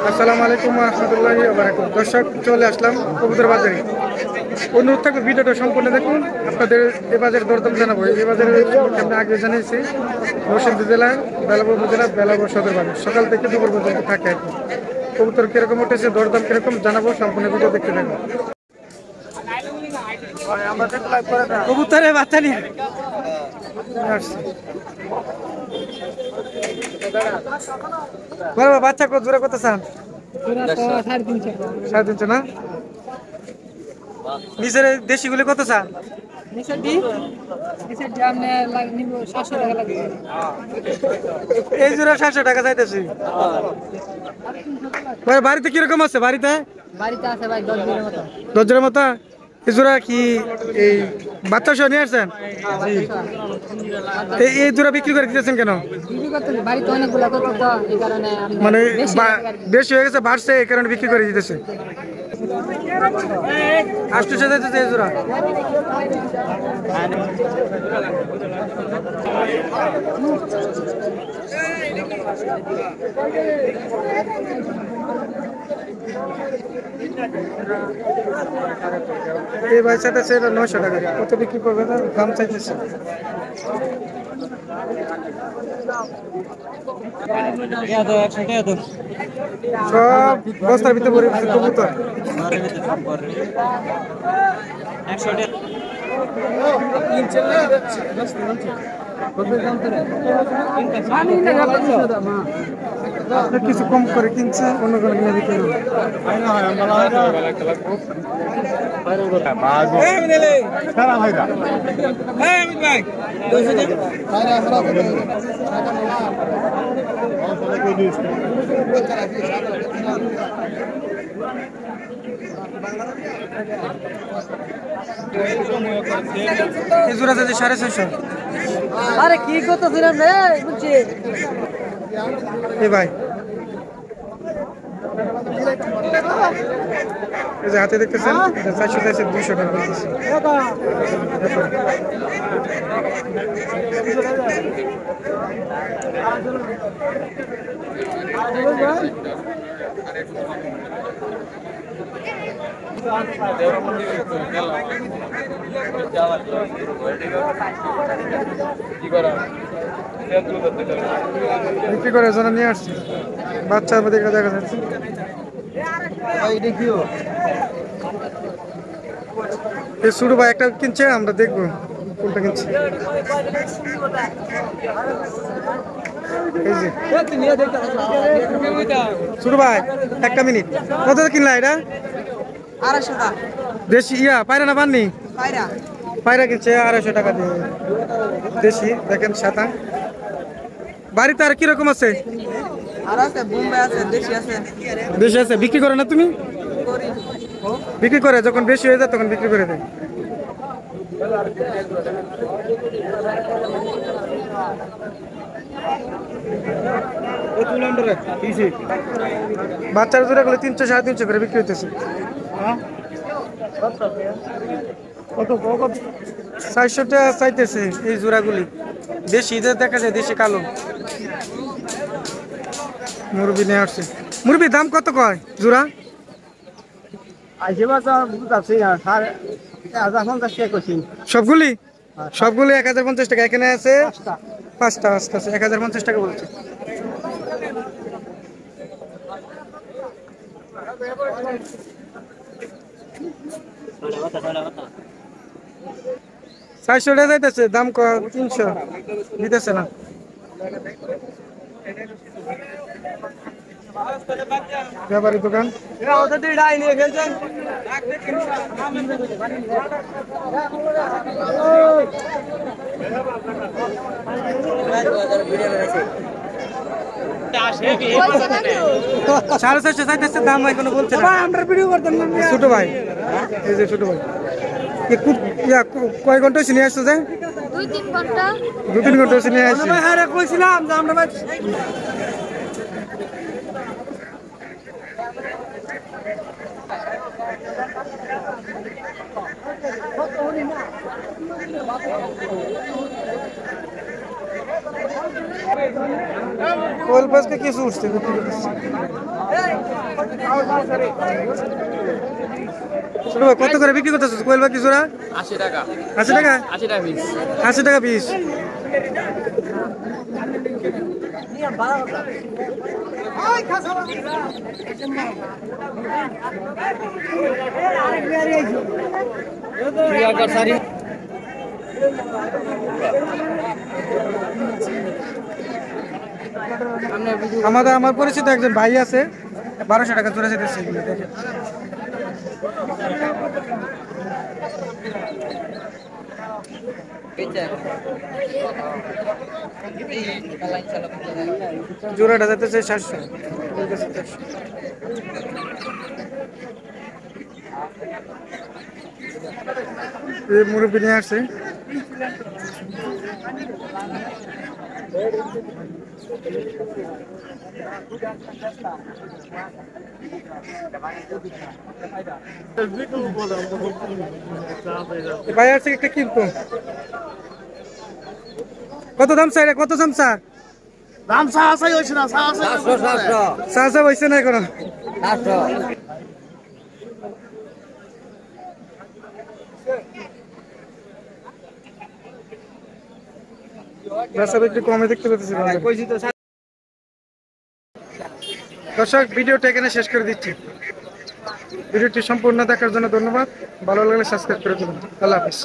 আসসালামু আলাইকুম রহমতুল্লাহি ওয়া বারাকাতুহু। দর্শক চলে আসলাম কবুতর বাজারে। অনুরোধ থাকবে ভিডিওটা সম্পূর্ণ দেখুন, আপনাদের এ বাজারে দরদাম জানাবো। এই বাজারের সম্পর্কে আমি আগে জানিয়েছি, নরসিংদী জেলার বেলাবর উপজেলা বেলাবর সদর বাজার সকাল থেকে দুপুর পর্যন্ত থাকে আর কি। কবুতর কিরকম উঠেছে, দরদাম কিরকম জানাবো, সম্পূর্ণ ভিডিও দেখতে থাকুন। কবুতরের বাচ্চা নিয়ে আসছি। বাচ্চা কত জোরে কত চান? 350 না? নিচের দেশিগুলি কত চান? এই জোড়া 700 টাকা চাইতেছি। বাড়িতে কিরকম আছে? বাড়িতে আছে ভাই 10 জোড়ার মতো। এই জোড়া কি এই বাচ্চা সহ নিয়ে আসছেন? এই জোড়া বিক্রি করে দিতেছেন কেন? মানে বেশি হয়ে গেছে, বাড়ছে, এই কারণে বিক্রি করে দিতেছে। 800 যাইতেছে এই জোড়া। এই ভাই চাইতেছে 900 টাকা। কত বিক্রি করবে? দাম চাইতেছে। সব বস্তার ভিতরে ভরে কবুতর। কিছু কম করে কিনছে, অন্য কোনো কিনে দিতে হবে। জোড়া আছে 650। আরে কি করতেছিলাম রে বলছি ভাই, এই যে হাতে দেখতেছেন 400 চাইছে, 200 টাকা বলতেছে। বিক্রি করে জন্য নিয়ে আসছি। বাচ্চার মধ্যে দেখা যাচ্ছে। শুরু ভাই একটা কিনছে, আমরা দেখবো কোনটা কিনছে। শুরু ভাই একটা মিনিট, কত কিনলা এটা? 250 টাকা। দেশি পায়রা না পাননি? পায়রা কিনছে 250 টাকা দিয়ে। দেশি দেখেন সাদা। বাড়িতে আর কিরকম আছে? দেশি আছে। বিক্রি করে না তুমি? বিক্রি করে, যখন বেশি হয়ে যায় তখন বিক্রি করে দেয়। বাচ্চার জোড়া গুলো 300 350 করে বিক্রি হইতেছে। 400 টাকা চাইতেছে এই জোড়াগুলি। দেশি দেখা যায়, দেশি কালো। মুরগি নিয়ে আসছে। মুরগির দাম কত কয় জোড়া? সবগুলি 1050 টাকা। এখানে আছে 5টা, 1050 টাকা বলছে। চারশো টাকা যাইতেছে, দাম 300 দিতেছে না। ব্যাপারী দোকান। সাড়ে 400 চাইতেছে, দাম এখনো বলছে না। ছোট ভাই, এই যে ছোট ভাই কয় ঘন্টা নিয়ে আসছো? যে 2-3 ঘন্টা নিয়ে আসছি। কোয়েল পাশকে কিছু উঠছে। ছোট ভাই কত করে বিক্রি করতেছ কোয়েল পাখি জোড়া? 80 টাকা। 80 টাকা? 80 টাকা পিস। 80 টাকা পিস। আমার পরিচিত একজন ভাই আছে 1200 টাকা জোড়া যেতেছে। জোড়াটা যেতেছে 700। মুরব্বী নিয়ে আসছে। ভাই আসছে একটা কিনতো কত দাম চাই? কত দাম স্যার? দাম সাহায্য হয়েছে না, সাহায্য হয়েছে না এখনো। একটু কমে দেখতে পেতেছি। দর্শক ভিডিওটা এখানে শেষ করে দিচ্ছি। ভিডিওটি সম্পূর্ণ দেখার জন্য ধন্যবাদ। ভালো লাগলে সাবস্ক্রাইব করে দেবেন। আল্লাহ হাফিজ।